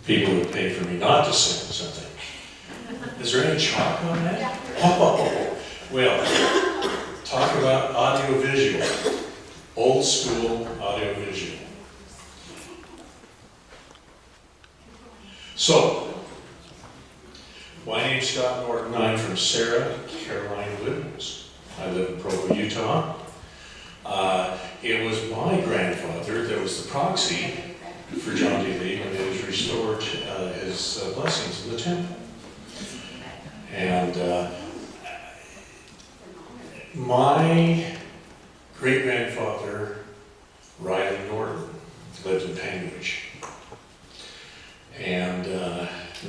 people would pay for me not to sing something. Is there any chalk on that? Oh, well, talk about audio-visual. Old school audio-visual. So, my name's Scott Norton. I'm from Sarah, Carolina Woodlands. I live in Provo, Utah. It was my grandfather that was the proxy for John D. Lee when he was restored his blessings in the temple. And my great-grandfather, Riley Norton, lived in Panguitch. And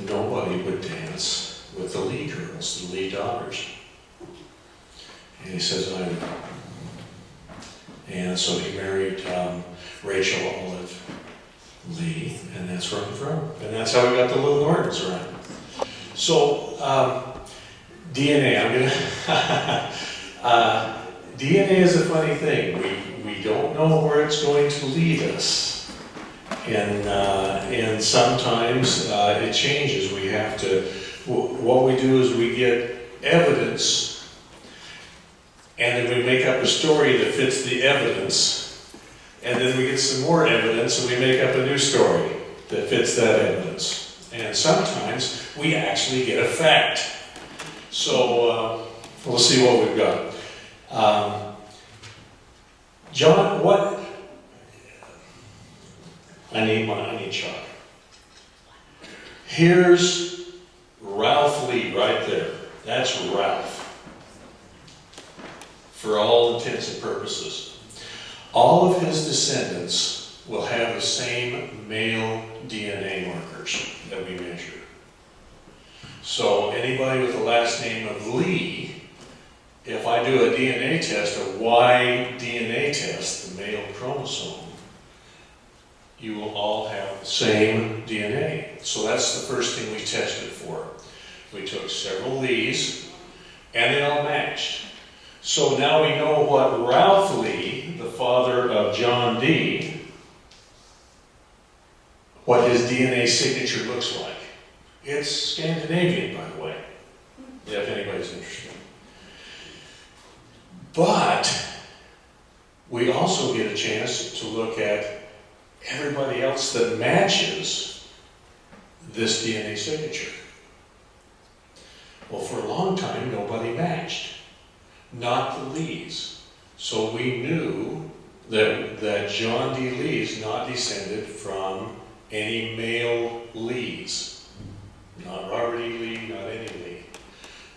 nobody would dance with the Lee girls, the Lee daughters. And he says, I'm. And so he married Rachel Olive Lee, and that's where I'm from. And that's how we got the little Nortons around. So, DNA, DNA is a funny thing. We don't know where it's going to lead us. And sometimes it changes. We have to, what we do is we get evidence, and then we make up a story that fits the evidence, and then we get some more evidence, and we make up a new story that fits that evidence. And sometimes we actually get a fact. So we'll see what we've got. John, what? I need chalk. Here's Ralph Lee right there. That's Ralph. For all intents and purposes. All of his descendants will have the same male DNA markers that we measure. So anybody with the last name of Lee, if I do a DNA test, a Y DNA test, the male chromosome, you will all have the same DNA. So that's the first thing we tested for. We took several Lees, and they all matched. So now we know what Ralph Lee, the father of John D., what his DNA signature looks like. It's Scandinavian, by the way, if anybody's interested. But we also get a chance to look at everybody else that matches this DNA signature. Well, for a long time, nobody matched. Not the Lees. So we knew that John D. Lee is not descended from any male Lees. Not Robert E. Lee, not any Lee.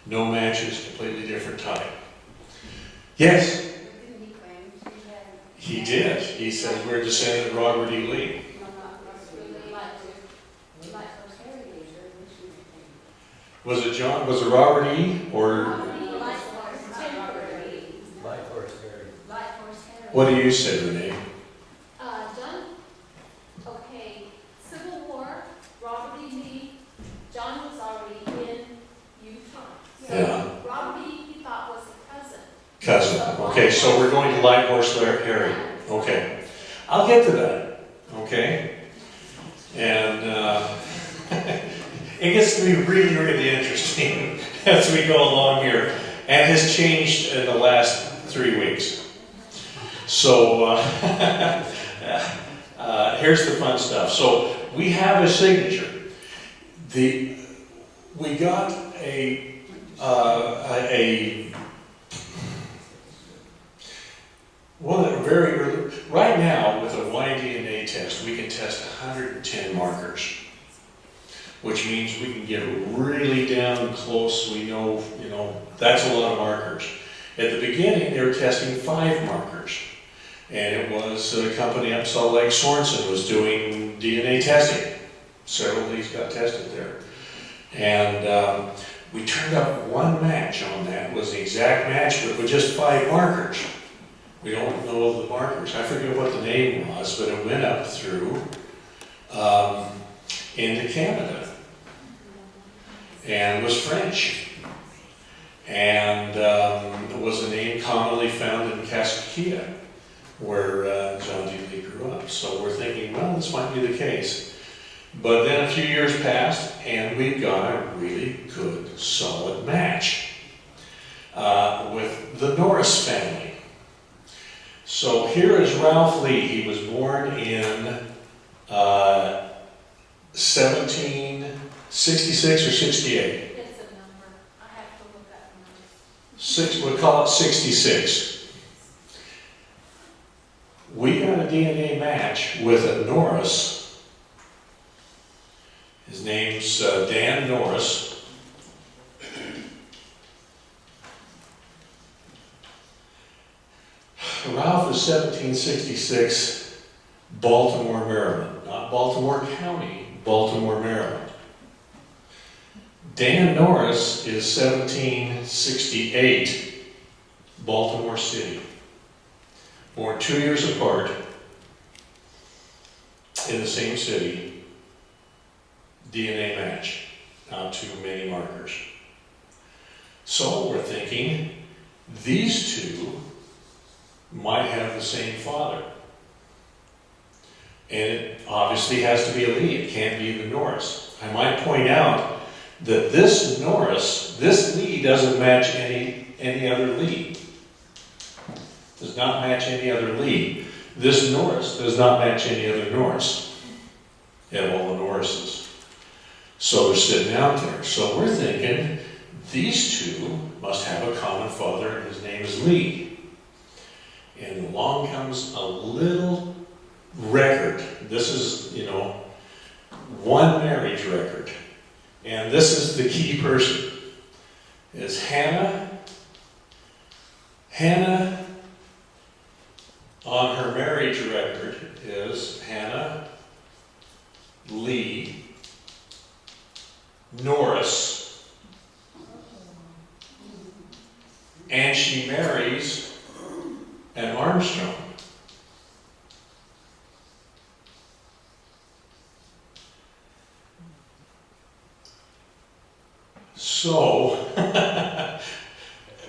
No matches, completely different type. Yes? He did. He said we're descended of Robert E. Lee. Was it John? Was it Robert E. or? What do you say, Renee? John, okay, Civil War, Robert E. Lee, John was already in Utah. So Yeah. Robert E. he thought was a cousin. Cousin. Okay, so we're going to Light Horse Harry. Okay. I'll get to that. Okay? And it gets to be really, really interesting as we go along here. And has changed in the last 3 weeks. So here's the fun stuff. So we have a signature. We got a very early. Right now, with a Y-DNA test, we can test 110 markers, which means we can get really down close. We know, that's a lot of markers. At the beginning, they were testing 5 markers. And it was a company up Salt Lake, Sorensen, was doing DNA testing. Several of these got tested there. And we turned up one match on that. It was the exact match, but with just 5 markers. We don't know the markers. I forget what the name was, but it went up through into Canada. And was French. And it was a name commonly found in Kaskaskia, where John D. Lee grew up. So we're thinking, well, this might be the case. But then a few years passed, and we've got a really good, solid match with the Norris family. So here is Ralph Lee. He was born in 1766 or 68. It's a number. I have to look at numbers. We'll call it 66. We got a DNA match with a Norris. His name's Dan Norris. Ralph is 1766, Baltimore, Maryland. Not Baltimore County, Baltimore, Maryland. Dan Norris is 1768, Baltimore City. Born 2 years apart in the same city. DNA match, not too many markers. So we're thinking these two might have the same father. And it obviously has to be a Lee, it can't be the Norris. I might point out that this Norris, this Lee doesn't match any other Lee. Does not match any other Lee. This Norris does not match any other Norris. You have all the Norrises. So they're sitting out there. So we're thinking these two must have a common father, and his name is Lee. And along comes a little record. This is, one marriage record. And this is the key person. Is Hannah. Hannah, on her marriage record, is Hannah Lee Norris, and she marries an Armstrong. So,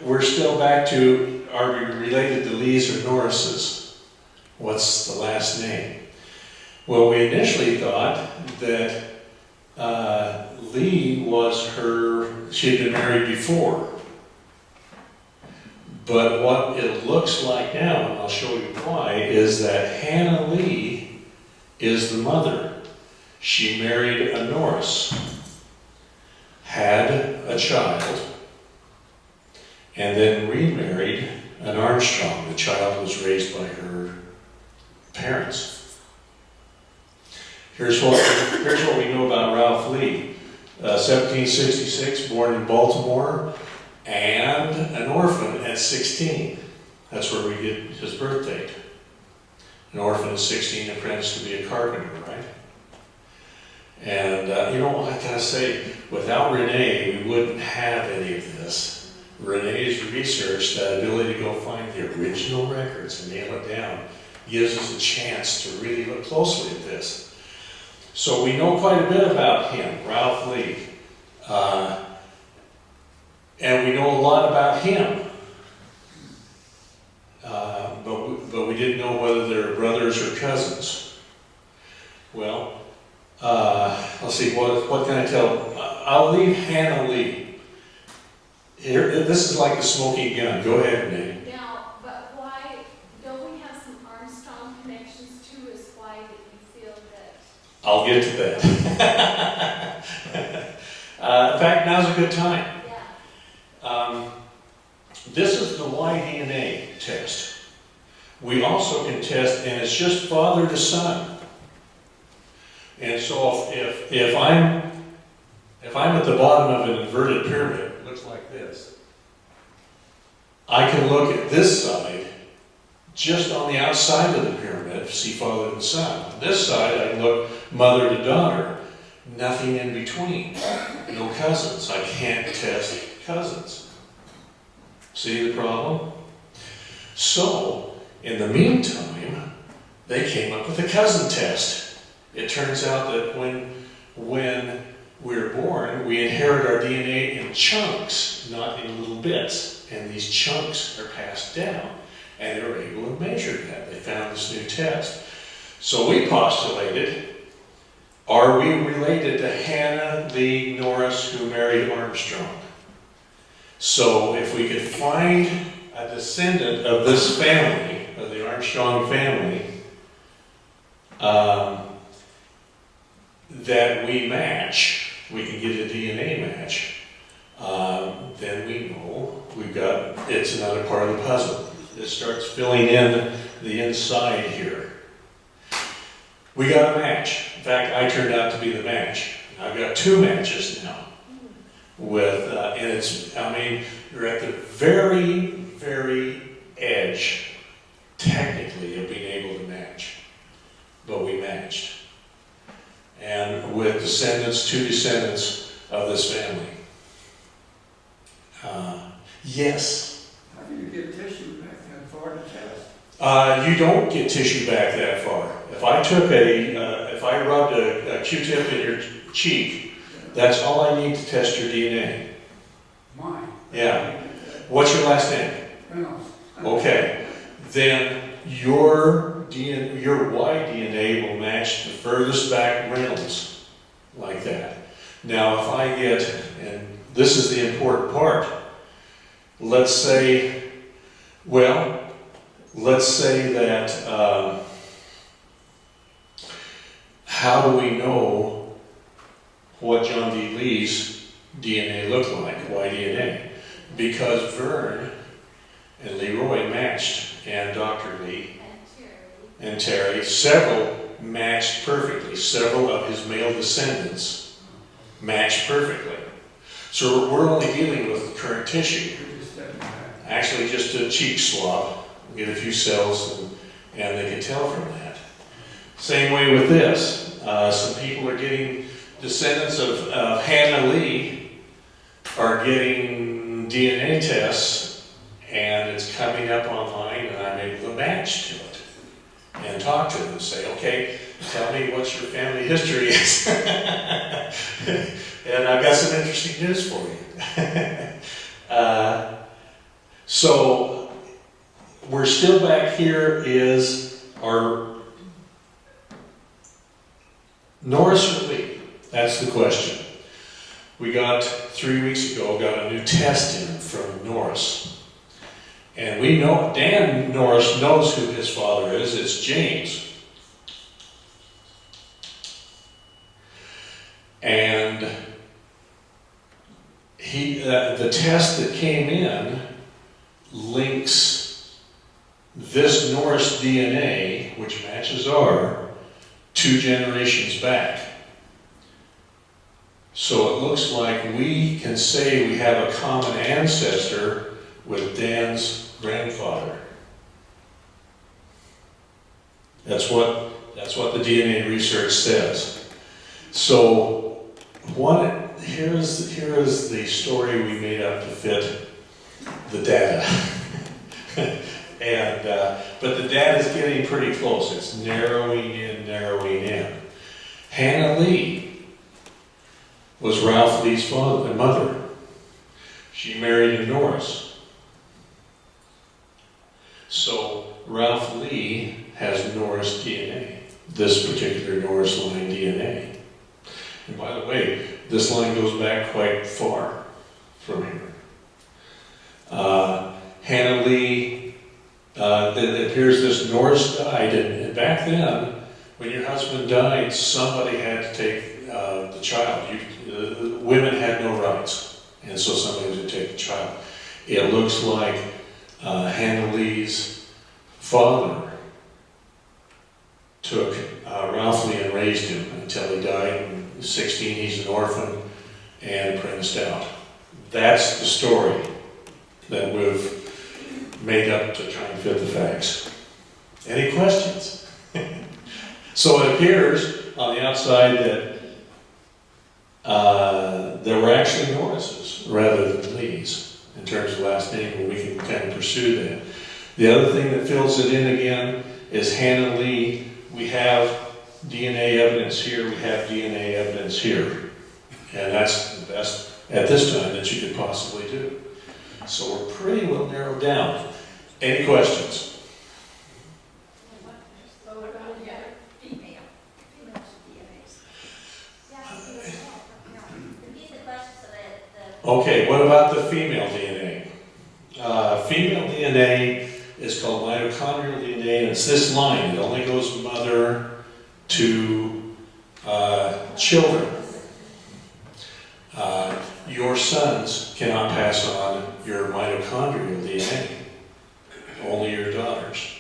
we're still back to, are we related to Lees or Norrises? What's the last name? Well, we initially thought that Lee was she'd been married before. But what it looks like now, and I'll show you why, is that Hannah Lee is the mother. She married a Norris, had a child, and then remarried an Armstrong. The child was raised by her parents. Here's what we know about Ralph Lee. 1766, born in Baltimore, and an orphan at 16. That's where we get his birth date. An orphan at 16, apprenticed to be a carpenter, right? And I gotta say, without Renee, we wouldn't have any of this. Renee's research, that ability to go find the original records and nail it down, gives us a chance to really look closely at this. So we know quite a bit about him, Ralph Lee. And we know a lot about him. But we didn't know whether they're brothers or cousins. Well, let's see, what can I tell? I'll leave Hannah Lee. Here, this is like a smoking gun. Go ahead, Renee. Now, but why, don't we have some Armstrong connections too, is why that you feel that? I'll get to that. In fact, now's a good time. Yeah. This is the Y-DNA test. We also can test, and it's just father to son. And so if I'm at the bottom of an inverted pyramid, it looks like this. I can look at this side, just on the outside of the pyramid, see father and son. On this side, I can look mother to daughter. Nothing in between. No cousins. I can't test cousins. See the problem? So, in the meantime, they came up with a cousin test. It turns out that when we're born, we inherit our DNA in chunks, not in little bits. And these chunks are passed down. And they were able to measure that. They found this new test. So we postulated Are we related to Hannah Lee Norris, who married Armstrong? So if we could find a descendant of this family, of the Armstrong family, that we match, we can get a DNA match, then we know we've got, it's another part of the puzzle. It starts filling in the inside here. We got a match. In fact, I turned out to be the match. I've got 2 matches now. With, and it's, I mean, you're at the very, very edge, technically, of being able to match. But we matched. And with descendants, 2 descendants of this family. Yes? How do you get tissue back that far to test? You don't get tissue back that far. If I took if I rubbed a Q-tip in your cheek, that's all I need to test your DNA. Mine? Yeah. What's your last name? Reynolds. Okay. Then your Y DNA will match the furthest back Reynolds, like that. Now, if I get, and this is the important part, let's say that, how do we know what John D. Lee's DNA looked like, Y DNA? Because Vern and Leroy matched, and Dr. Lee and Terry, several matched perfectly. Several of his male descendants matched perfectly. So we're only dealing with the current tissue. Actually, just a cheek swab, get a few cells, and they can tell from that. Same way with this. Some people are getting, descendants of Hannah Lee are getting DNA tests, and it's coming up online, and I'm able to match to it and talk to them and say, okay, tell me what your family history is. And I've got some interesting news for you. So we're still back here is our Norris or Lee? That's the question. We got 3 weeks ago, got a new test in from Norris. And we know, Dan Norris knows who his father is. It's James. And the test that came in links this Norris DNA, which matches our, 2 generations back. So it looks like we can say we have a common ancestor with Dan's grandfather. That's what the DNA research says. So here is the story we made up to fit the data. But the data is getting pretty close. It's narrowing in. Hannah Lee was Ralph Lee's mother. She married a Norris. So Ralph Lee has Norris DNA, this particular Norris line DNA. And by the way, this line goes back quite far from here. Hannah Lee, it appears this Norris died, and back then, when your husband died, somebody had to take the child. Women had no rights, and so somebody was to take the child. It looks like Hannah Lee's father took Ralph Lee and raised him until he died. In 16, he's an orphan and apprenticed out. That's the story that we've made up to try and fit the facts. Any questions? So it appears on the outside that there were actually Norrises rather than Lees in terms of last name, and we can kind of pursue that. The other thing that fills it in again is Hannah Lee. We have DNA evidence here, we have DNA evidence here. And that's the best at this time that you could possibly do. So we're pretty well narrowed down. Any questions? Okay, what about the female DNA? Female DNA is called mitochondrial DNA, and it's this line. It only goes mother to children. Your sons cannot pass on your mitochondrial DNA, only your daughters.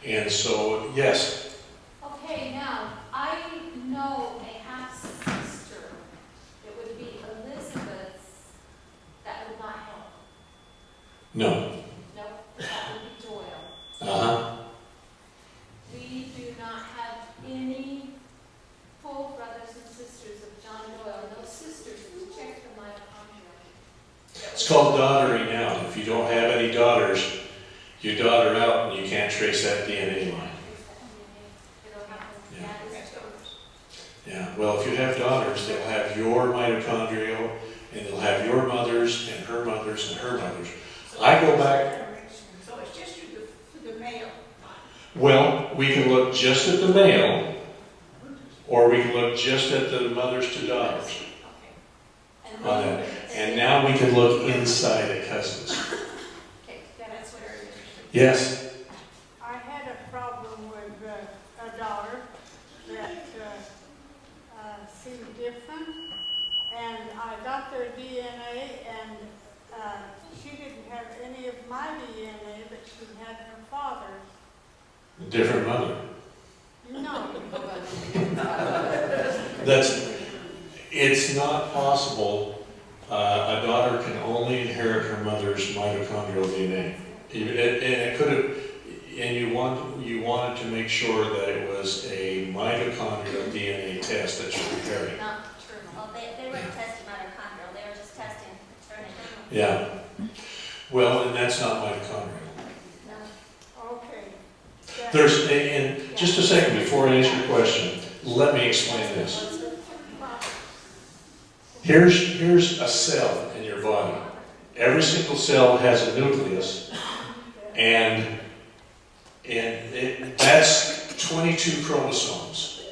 And so, yes, Okay, now, I know a half-sister. It would be Elizabeth's. That would not help. no. Nope, that would be Doyle. Uh-huh. We do not have any full brothers and sisters of John Doyle. And those sisters, who check the mitochondria? It's called daughtering out. If you don't have any daughters, you daughter out and you can't trace that DNA line. Yeah. Yeah, well, if you have daughters, they'll have your mitochondrial, and they'll have your mothers, and her mothers, and her mothers. I go back, So it's just for the male. well, we can look just at the male, or we can look just at the mothers to daughters And on then- that. And now we can look inside at cousins. Okay, that's what very interesting. Yes, I had a problem with a daughter that seemed different, and I got their DNA, and she didn't have any of my DNA, but she had her father's. a different mother. No, It's not possible. A daughter can only inherit her mother's mitochondrial DNA. And it could have, and you wanted to make sure that it was a mitochondrial DNA test that you inherit. Not maternal. Well, they weren't testing mitochondrial, they were just testing paternity. Yeah. Well, and that's not mitochondrial. No. okay. There's, and just a second before I answer your question, let me explain this. Here's a cell in your body. Every single cell has a nucleus, and that's 22 chromosomes.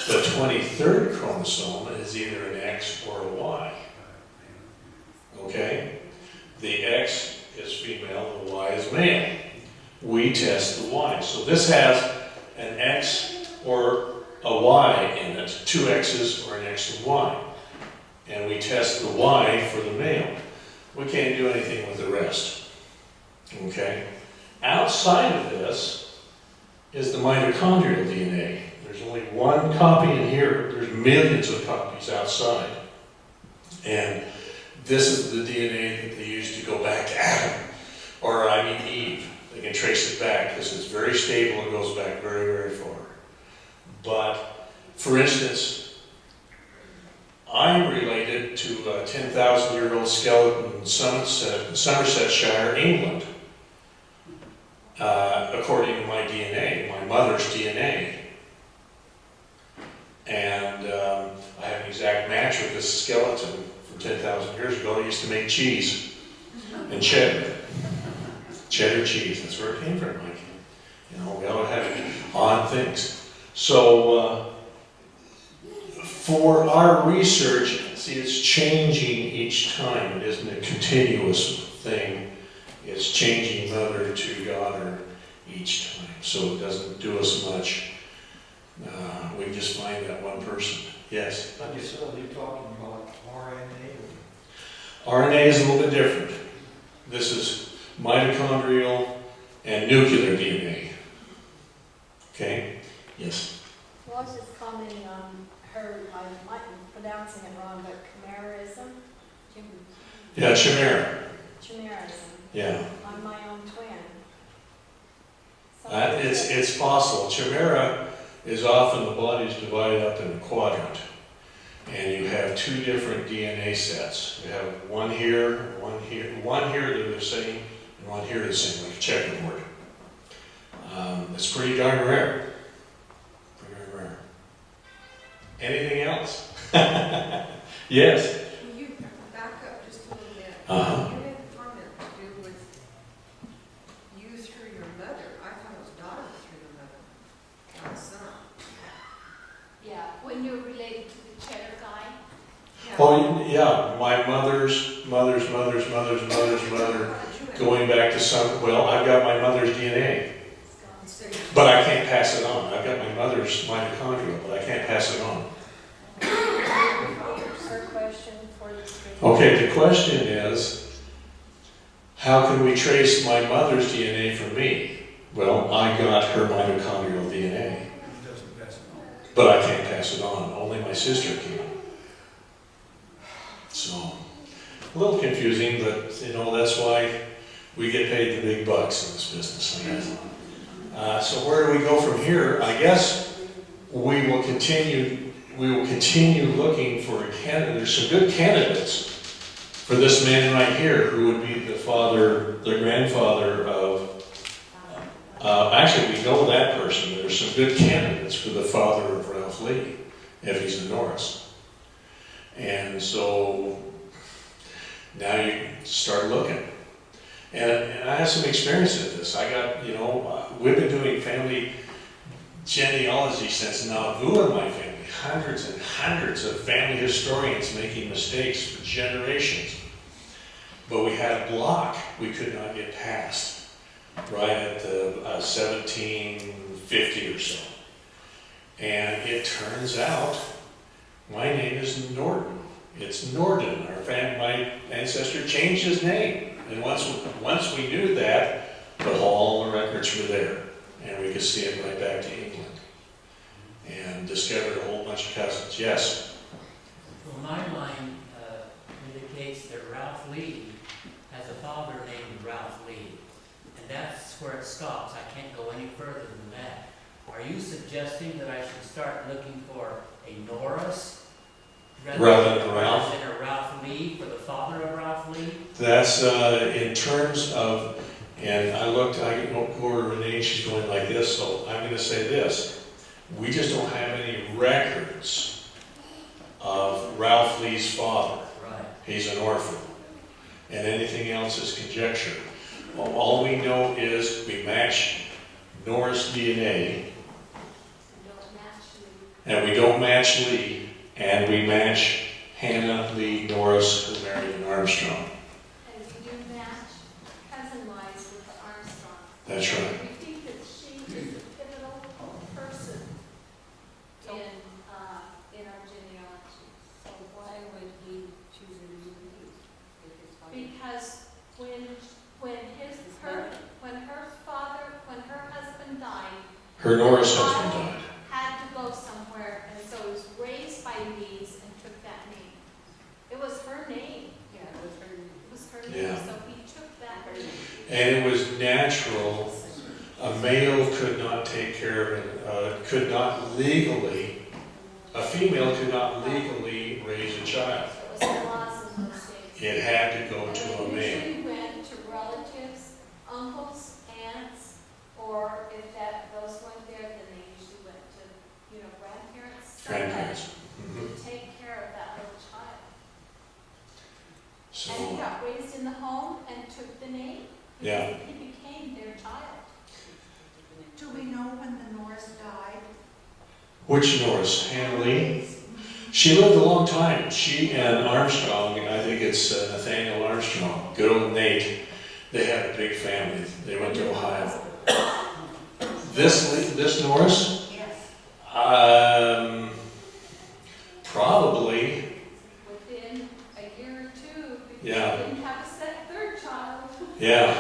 The 23rd chromosome is either an X or a Y. Okay? The X is female, the Y is male. We test the Y. So this has an X or a Y in it, two X's or an X and Y. And we test the Y for the male. We can't do anything with the rest. Okay? Outside of this is the mitochondrial DNA. There's only one copy in here. There's millions of copies outside. And this is the DNA that they use to go back to Adam, or Eve. They can trace it back because it's very stable and goes back very, very far. But, for instance, I'm related to a 10,000-year-old skeleton in Somersetshire, England, according to my DNA, my mother's DNA. And I have an exact match with this skeleton from 10,000 years ago. It used to make cheese and cheddar. Cheddar cheese, that's where it came from, Mike. You know, we all have odd things. So, for our research, see, it's changing each time. It isn't a continuous thing. It's changing mother to daughter each time. So it doesn't do us much. We just find that one person. Yes? I guess you're talking about RNA. RNA is a little bit different. This is mitochondrial and nuclear DNA. Okay? Yes? Well, I was just commenting on her, I might be pronouncing it wrong, but chimerism? Yeah, chimera. Chimerism. Yeah. On my own twin. It's possible. Chimera is often the body's divided up in a quadrant. And you have two different DNA sets. You have one here, one here. One here they're the same, and one here the same, like a checkerboard. It's pretty darn rare. Pretty darn rare. Anything else? Yes? Will you back up just a little bit? Uh-huh. You had a comment to do with you through your mother. I thought it was daughter through your mother, not son. Yeah, when you're related to the cheddar guy, Oh, yeah, my mother, going back to some, well, I've got my mother's DNA, but I can't pass it on. I've got my mother's mitochondria, but I can't pass it on. Her question for the street. Okay, the question is, how can we trace my mother's DNA from me? Well, I got her mitochondrial DNA, It doesn't pass it on. but I can't pass it on. Only my sister can. So, a little confusing, but that's why we get paid the big bucks in this business, I guess. So where do we go from here? I guess we will continue looking for a candidate. There's some good candidates for this man right here, who would be the grandfather of, actually we know that person. There's some good candidates for the father of Ralph Lee, if he's a Norris. And so now you start looking. And I have some experience in this. I got, we've been doing family genealogy since Nauvoo in my family. Hundreds and hundreds of family historians making mistakes for generations. But we had a block we could not get past right at the 1750 or so. And it turns out my name is Norton. It's Norden. My ancestor changed his name. And once we knew that, all the records were there. And we could see it right back to England. And discovered a whole bunch of cousins. Yes? Well, my line indicates that Ralph Lee has a father named Ralph Lee. And that's where it stops. I can't go any further than that. Are you suggesting that I should start looking for a Norris rather than Ralph? Rather than a Ralph Lee, for the father of Ralph Lee? That's in terms of, and I go to Renee, she's going like this, so I'm going to say this. We just don't have any records of Ralph Lee's father. Right. He's an orphan. And anything else is conjecture. All we know is we match Norris DNA, and we don't match Lee, and we match Hannah Lee Norris, who married an Armstrong. And we do match cousin-wise with the Armstrong. That's right. We think that she is a pivotal person in our genealogy. So why would he choose a new name if his father? Because when her husband died, Her Norris husband died. had to go somewhere, and so he was raised by Lees and took that name. It was her name. Yeah, it was her name. It was her name, Yeah. so he took that name. And it was natural. A male could not take care of it, could not legally, a female could not legally raise a child. It was the laws in those days. It had to go And to a they male. usually went to relatives, uncles, aunts, or if those weren't there, then they usually went to, grandparents. somebody Grandparents. Mhm. To take care of that little child. So, And he got raised in the home and took the name. Yeah. He became their child. Do we know when the Norris died? which Norris? Hannah Lee? She lived a long time. She and Armstrong, I think it's Nathaniel Armstrong, good old Nate, they had a big family. They went to Ohio. This Norris? Yes. Probably, Within a year or two, because Yeah. he didn't have a third child. yeah.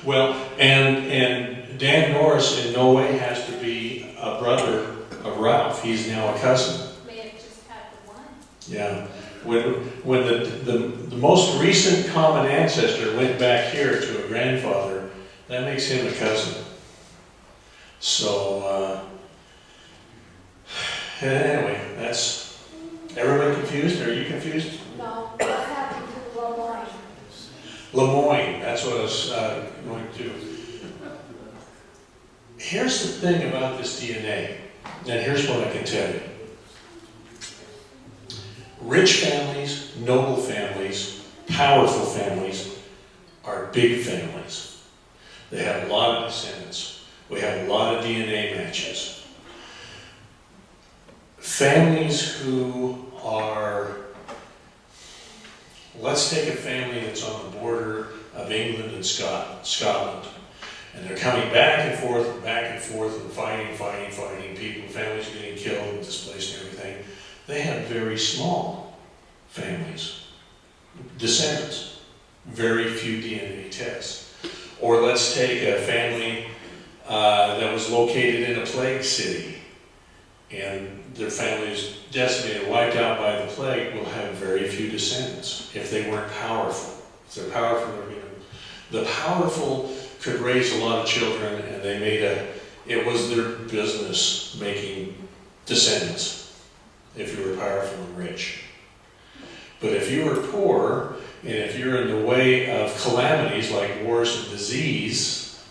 Well, and Dan Norris in no way has to be a brother of Ralph. He's now a cousin. May have just had the one. Yeah. When the most recent common ancestor went back here to a grandfather, that makes him a cousin. So, anyway, that's, everybody confused? Are you confused? No, what happened to Lemoyne? Lemoyne, that's what I was going to do. Here's the thing about this DNA, and here's what I can tell you. Rich families, noble families, powerful families are big families. They have a lot of descendants. We have a lot of DNA matches. Families who are Let's take a family that's on the border of England and Scotland. And they're coming back and forth and fighting. People, families getting killed and displaced and everything. They have very small families, descendants, very few DNA tests. Or let's take a family that was located in a plague city, and their family is decimated, wiped out by the plague, will have very few descendants if they weren't powerful. If they're powerful, the powerful could raise a lot of children, and it was their business making descendants if you were powerful and rich. But if you were poor, and if you're in the way of calamities like wars and disease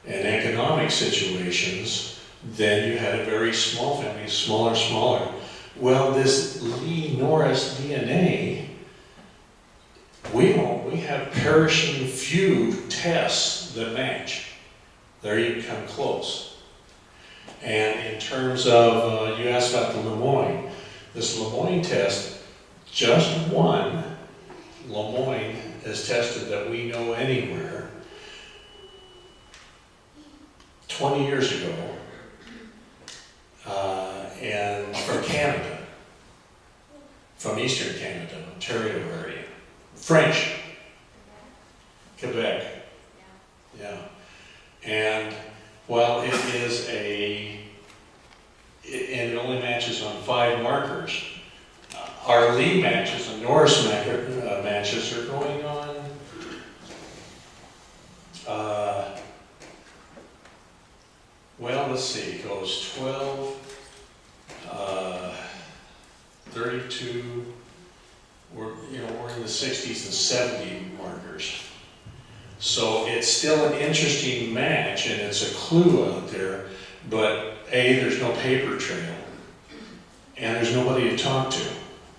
and economic situations, then you had a very small family, smaller. Well, this Lee Norris DNA, we have perishing few tests that match. There you come close. And in terms of, you asked about the Lemoyne. This Lemoyne test, just one Lemoyne is tested that we know anywhere 20 years ago, and from Canada, from Eastern Canada, Ontario area. French, Quebec, yeah. And while it is and it only matches on 5 markers, our Lee matches and Norris matches are going on well, let's see, it goes 12, 32, we're in the 60s and 70 markers. So it's still an interesting match, and it's a clue out there, but A, there's no paper trail, and there's nobody to talk to.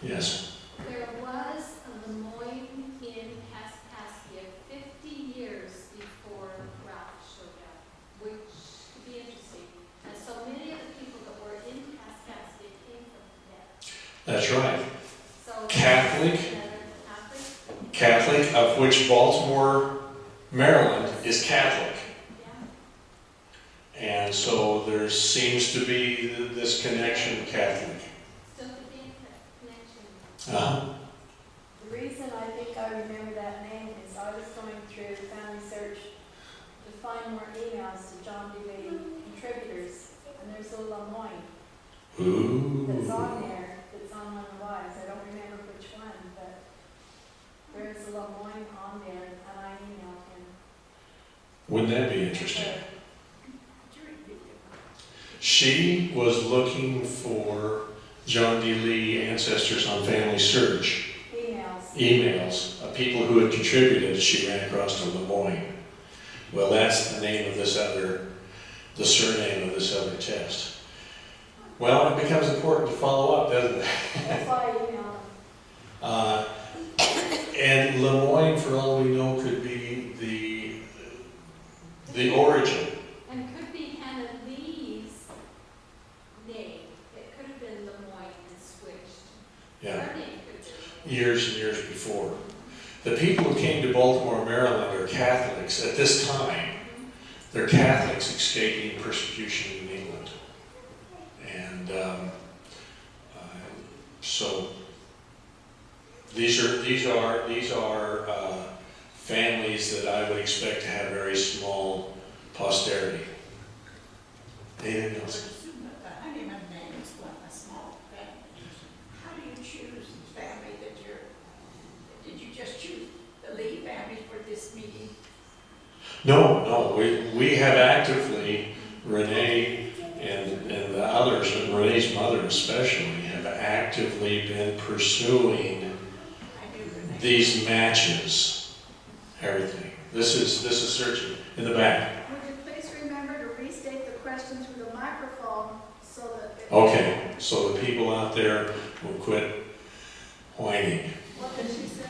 Yes? There was a Lemoyne in Kaskaskia 50 years before Ralph showed up, which could be interesting. And so many of the people that were in Kaskaskia came from Quebec. That's right. So Catholic, of which Baltimore, Maryland is Catholic. Yeah. And so there seems to be this connection, Catholic. Still could be a connection. The reason I think I remember that name is I was going through Family Search to find more emails to John DeLay contributors, and there's a Lemoyne Ooh. that's on there, that's on one of the wives. I don't remember which one, but there's a Lemoyne on there, and I emailed him. Wouldn't that be interesting? She was looking for John D. Lee ancestors on Family Search. Emails of people who had contributed. She ran across to Lemoyne. Well, that's the name of the surname of this other test. Well, it becomes important to follow up, doesn't it? That's why I emailed him. And Lemoyne, for all we know, could be the origin. And could be Hannah Lee's name. It could have been Lemoyne and switched. Yeah. Her name could have been. Years and years before. The people who came to Baltimore, Maryland are Catholics at this time. They're Catholics escaping persecution in England. And so these are families that I would expect to have very small posterity. Anything else? The honeymoon name is a small family. How do you choose the family did you just choose the Lee family for this meeting? No, we have actively, Renee and the others, and Renee's mother especially, have actively been pursuing these matches, everything. This is searching in the back. Would you please remember to restate the question through the microphone so that... Okay, so the people out there will quit whining. What did she say?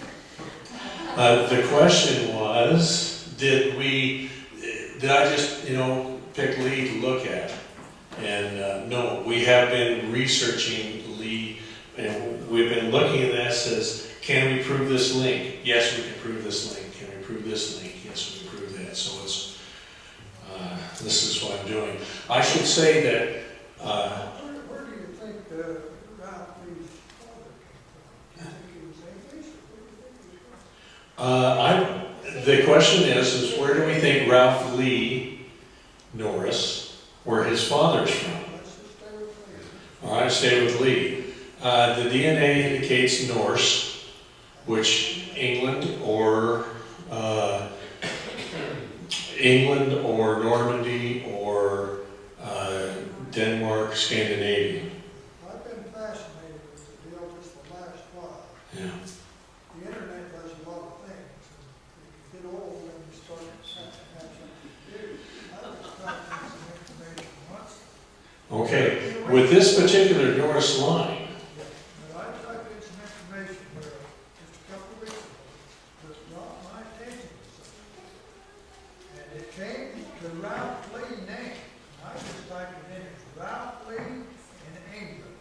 The question was, did I just, pick Lee to look at? And no, we have been researching Lee, and we've been then looking at that says, can we prove this link? Yes, we can prove this link. Can we prove this link? Yes, we can prove that. So it's, this is what I'm doing. I should say that, Where do you think Ralph Lee's father came from? Do you think he was English, or where do you think he was from? the question is where do we think Ralph Lee Norris, where his father's from? Let's just stay with Lee. All right, stay with Lee. The DNA indicates Norse, which England or Normandy or Denmark, Scandinavian. I've been fascinated with the deal just the last while. Yeah. The internet does a lot of things, and if you get old and you start to have something to do. I just got some information once. Okay. With this particular Norse line, But I tried to get some information where, just a couple of weeks ago, that brought my attention to something. And it came to Ralph Lee name. I just typed it in, Ralph Lee in England.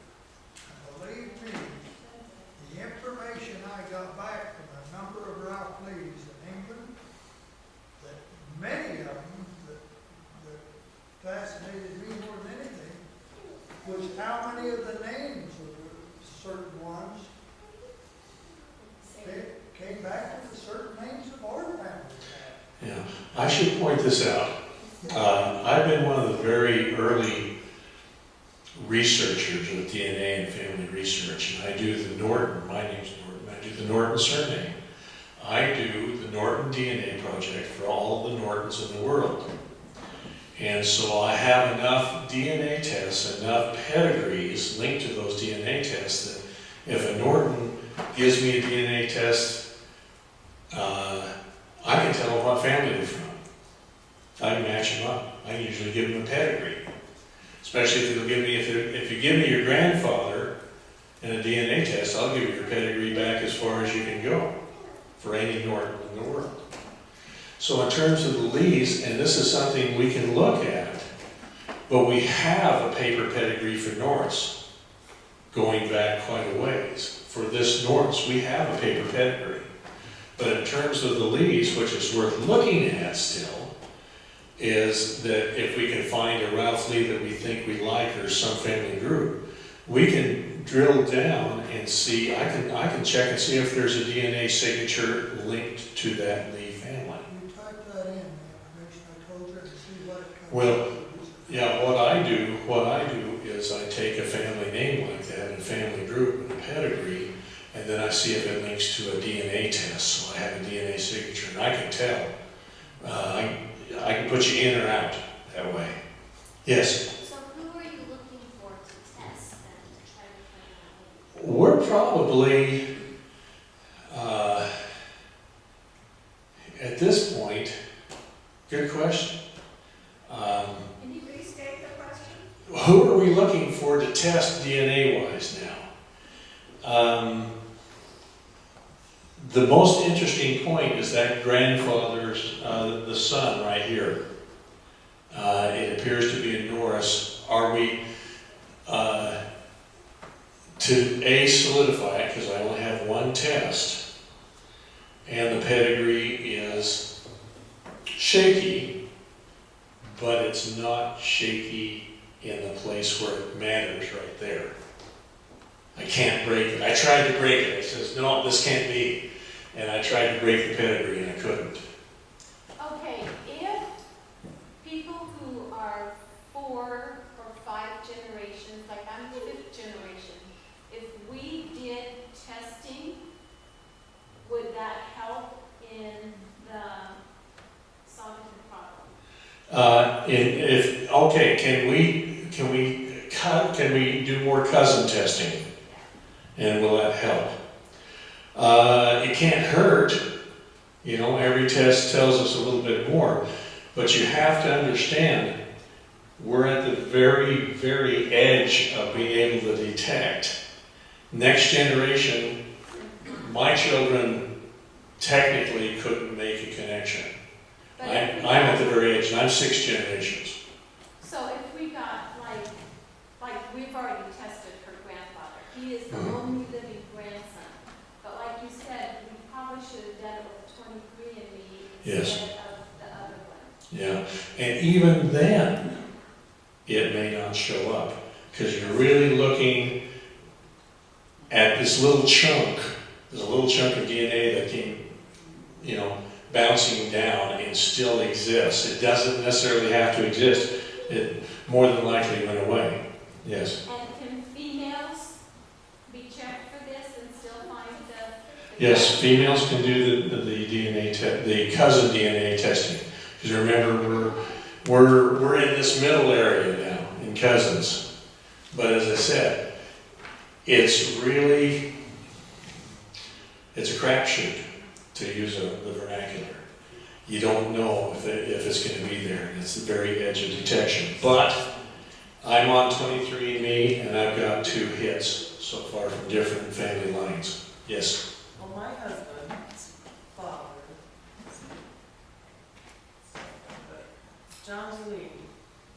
And believe me, the information I got back from a number of Ralph Lees in England, that many of them that fascinated me more than anything, was how many of the names of the certain ones came back to the certain names of our family. yeah, I should point this out. I've been one of the very early researchers of DNA and family research, and I do the Norton, my name's Norton, I do the Norton surname. I do the Norton DNA project for all the Nortons in the world. And so I have enough DNA tests, enough pedigrees linked to those DNA tests that if a Norton gives me a DNA test, I can tell what family they're from. I can match them up. I can usually give them a pedigree. Especially if if you give me your grandfather in a DNA test, I'll give you your pedigree back as far as you can go for any Norton in the world. So in terms of the Lees, and this is something we can look at, but we have a paper pedigree for Norris going back quite a ways. For this Norris, we have a paper pedigree. But in terms of the Lees, which is worth looking at still, is that if we can find a Ralph Lee that we think we like or some family group, we can drill down and see, I can check and see if there's a DNA signature linked to that Lee family. You type that in, the information I told you, and see what it comes Well, up with. yeah, what I do is I take a family name like that and a family group and a pedigree, and then I see if it links to a DNA test, so I have a DNA signature, and I can tell. I can put you in or out that way. Yes? So who are you looking for to test then, to try to find out? We're probably, at this point, good question. Can you restate the question? Who are we looking for to test DNA-wise now? The most interesting point is that grandfather's, the son right here. It appears to be a Norris. Are we, to solidify it, because I only have one test, and the pedigree is shaky, but it's not shaky in the place where it matters right there. I can't break it. I tried to break it. It says, no, this can't be. And I tried to break the pedigree and I couldn't. Okay, if people who are 4 or 5 generations, like I'm 5th generation, if we did testing, would that help in the solving the problem? Can we do more cousin testing? And will that help? It can't hurt. You know, every test tells us a little bit more. But you have to understand, we're at the very, very edge of being able to detect. Next generation, my children technically couldn't make a connection. But I'm if we at the got- very edge, and I'm 6 generations. So if we got, like we've already tested her grandfather, he is the Mhm. only living grandfather Yes. instead of the other one. Yeah, and even then, it may not show up, because you're really looking at this little chunk. There's a little chunk of DNA that came, bouncing down and still exists. It doesn't necessarily have to exist. It more than likely went away. Yes. And can females be checked for this and still find the? Yes, females can do the DNA the cousin DNA testing. Because remember, we're in this middle area now in cousins. But as I said, it's a crapshoot, to use the vernacular. You don't know if it's going to be there. It's the very edge of detection. But I'm on 23andMe, and I've got 2 hits so far from different family lines. Yes. Well, my husband's father, John Lee,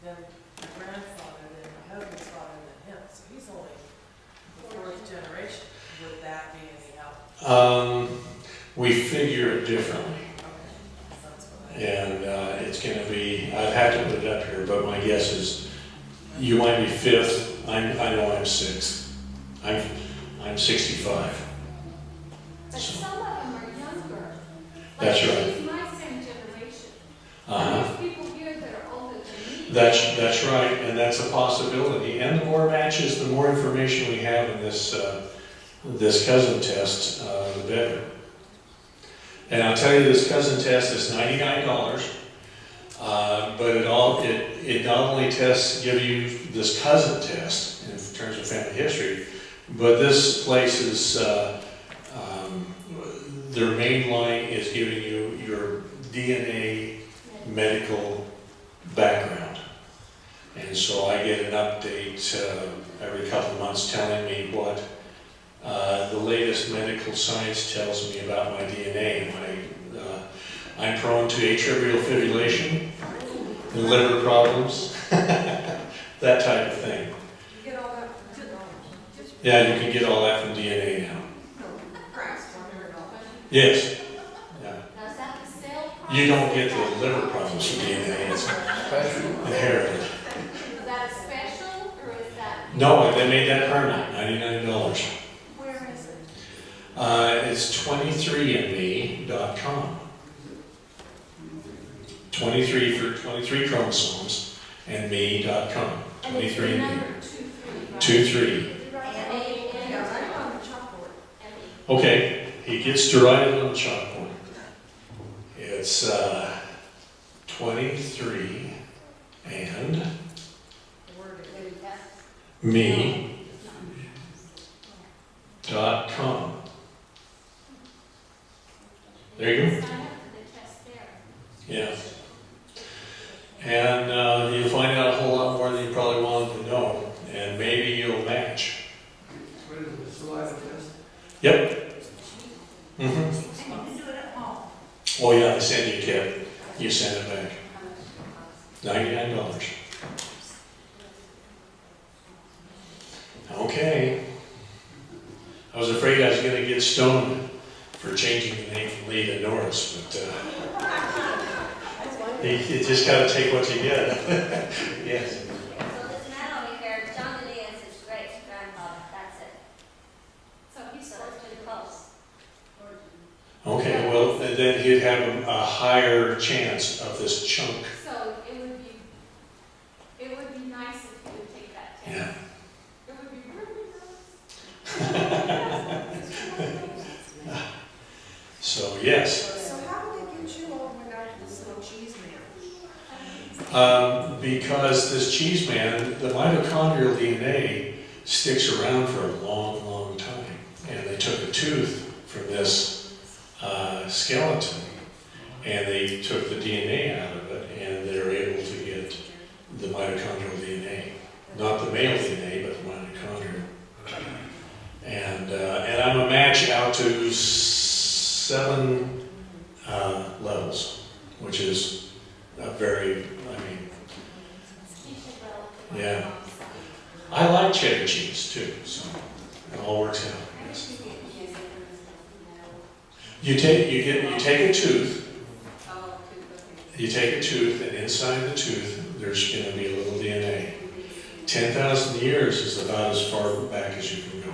then my grandfather, then my husband's father, then him. So he's only the 4th generation. Would that be any help? We figure it differently. Okay, that's what And it's going to be, I'd have to put it up here, but my guess is you might be 5th. I know I'm 6th. I'm 65. But some of them are younger. That's Like, right. he's my same generation. Uh-huh. There's people here that are older than me. That's right, and that's a possibility. And the more matches, the more information we have in this cousin test, the better. And I'll tell you, this cousin test is $99, but it not only give you this cousin test in terms of family history, but this place is their main line is giving you your DNA medical background. And so I get an update every couple of months telling me what the latest medical science tells me about my DNA. I'm prone to atrial fibrillation, liver problems, that type of thing. You get all that, Yeah, you can get all that from DNA now. Christ, I never know. Yes. Yeah. Now, is that the sale price? You don't get the liver problems from DNA, it's inherited. Is that a special, or is that? No, they made that permanent, $99. Where is it? It's 23andme.com. 23 for 23 chromosomes and me.com. And it's the 23andme. number 23, right? 23. Yeah, right on the chalkboard. Okay, he gets to write it on the chalkboard. It's 23 and The word is. me.com. There you go. Sign up for the test there. Yeah. And you'll find out a whole lot more than you probably wanted to know, and maybe you'll match. What is it, saliva test? Yep. Mm-hmm. And you can do it at home. Oh yeah, they send you a kit. You send it back. $99. Okay. I was afraid I was going to get stoned for changing the name from Lee to Norris, but you just got to take what you get. Yes. So listen, that only fair, John Lee is his great grandfather, that's it. So he's So it's pretty close. Okay, well, then he'd have a higher chance of this chunk. So it would be nice if you would take that test. Yeah. It would be really nice. So, yes. So how did they get you all the way out to this little cheese man? Because this cheese man, the mitochondrial DNA sticks around for a long, long time. And they took a tooth from this skeleton, and they took the DNA out of it, and they're able to get the mitochondrial DNA. Not the male DNA, but the mitochondrial. And I'm a match out to 7 levels, which is a very, yeah. I like cheddar cheese too, so it all works out, I guess. You take a tooth, you take a tooth, and inside the tooth, there's going to be a little DNA. 10,000 years is about as far back as you can go.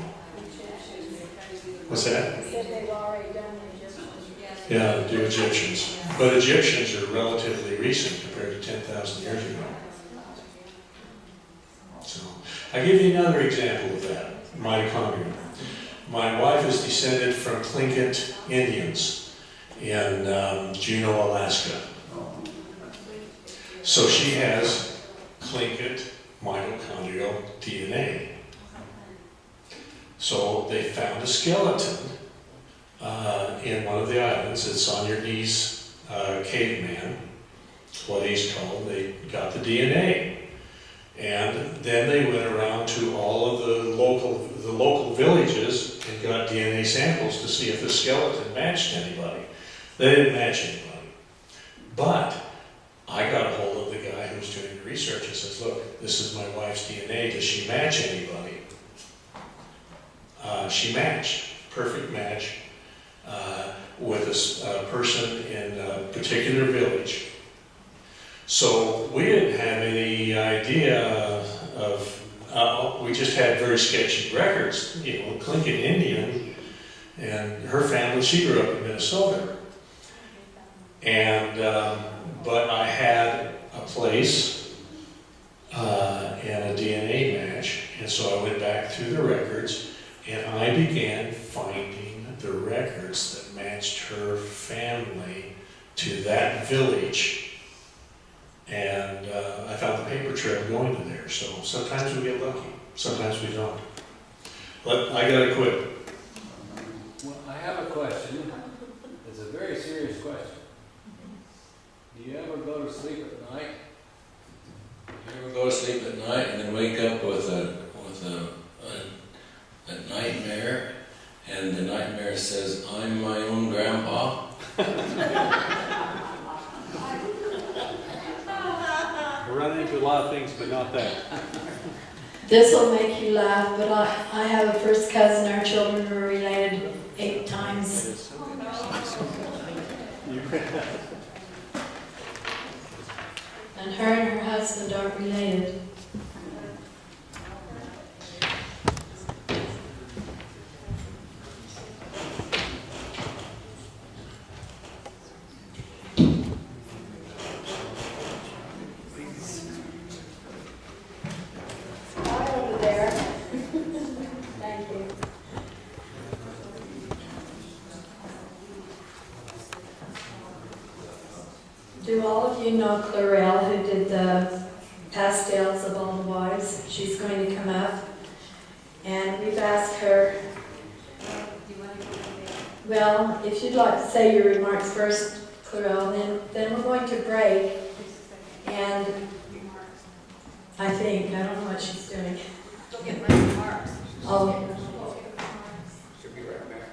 What's that? They said they've already done the Egyptians. Yeah, the Egyptians. But Egyptians are relatively recent compared to 10,000 years ago. So, I'll give you another example of that, mitochondria. My wife is descended from Tlingit Indians in Juneau, Alaska. So she has Tlingit mitochondrial DNA. So they found a skeleton in one of the islands. It's on your knees, caveman, what he's called. They got the DNA. And then they went around to all of the local villages and got DNA samples to see if the skeleton matched anybody. They didn't match anybody. But I got a hold of the guy who was doing the research and says, look, this is my wife's DNA. Does she match anybody? She matched, perfect match, with a person in a particular village. So we didn't have any idea of, we just had very sketchy records, you know, Tlingit Indian, and her family, she grew up in Minnesota. And, but I had a place and a DNA match, and so I went back through the records, and I began finding the records that matched her family to that village. And I found the paper trail going to there. So sometimes we get lucky, sometimes we don't. But I gotta quit. Well, I have a question. It's a very serious question. Do you ever go to sleep at night? Do you ever go to sleep at night and then wake up with a nightmare, and the nightmare says, "I'm my own grandpa"? I run into a lot of things, but not that. This will make you laugh, but I have a first cousin. Our children were related 8 times. And her husband aren't related. Do all of you know Clarelle, who did the pastels of all the wives? She's going to come up, and we've asked her, well, if you'd like to say your remarks first, Clarelle, then we're going to break, and I don't know what she's doing. Go get my remarks. Oh.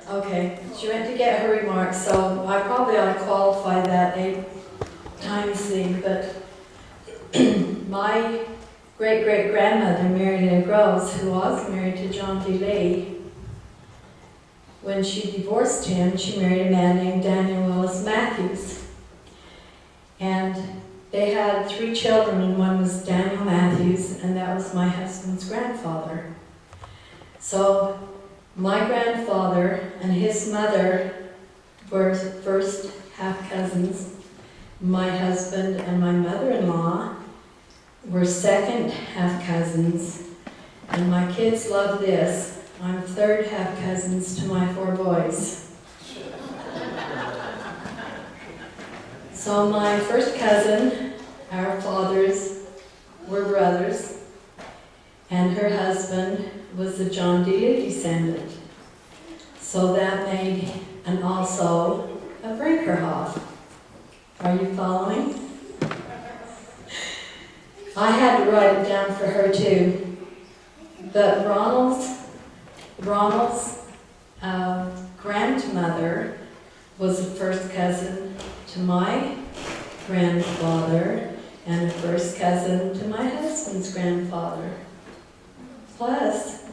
Okay, she went to get her remarks, so I probably ought to qualify that 8 times thing, but my great-great-grandmother, Mary Lou Groves, who was married to John D. Lee, when she divorced him, she married a man named Daniel Willis Matthews. And they had 3 children, and one was Daniel Matthews, and that was my husband's grandfather. So my grandfather and his mother were first half-cousins. My husband and my mother-in-law were second half-cousins. And my kids love this. I'm third half-cousins to my 4 boys. So my first cousin, our fathers were brothers, and her husband was a John D. Lee descendant. So that made, and also a Brinkerhoff. Are you following? I had to write it down for her too. But Ronald's grandmother was a first cousin to my grandfather and a first cousin to my husband's grandfather. Plus,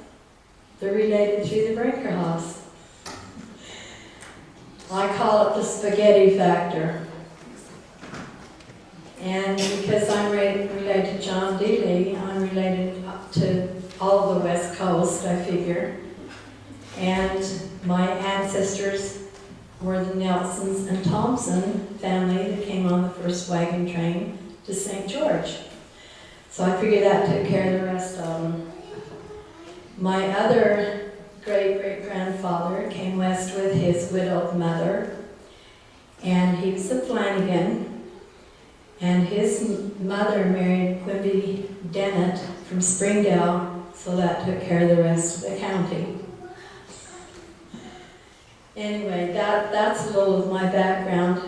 they're related through the Brinkerhoffs. I call it the spaghetti factor. And because I'm related to John Doyle, I'm related up to all the West Coast, I figure. And my ancestors were the Nelsons and Thompson family that came on the first wagon train to St. George. So I figured that took care of the rest of them. My other great-great-grandfather came west with his widowed mother, and he was a Flanagan. And his mother married Quimby Dennett from Springdale, so that took care of the rest of the county. Anyway, that's a little of my background.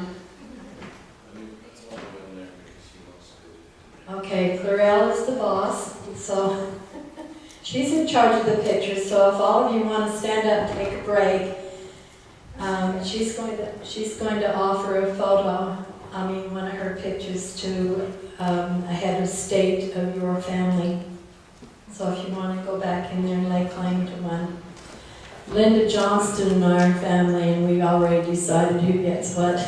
Okay, Clarell is the boss, so she's in charge of the pictures, so if all of you want to stand up and take a break, she's going to offer a photo, one of her pictures to a head of state of your family. So if you want to go back in there and lay claim to one. Linda Johnston and our family, and we already decided who gets what.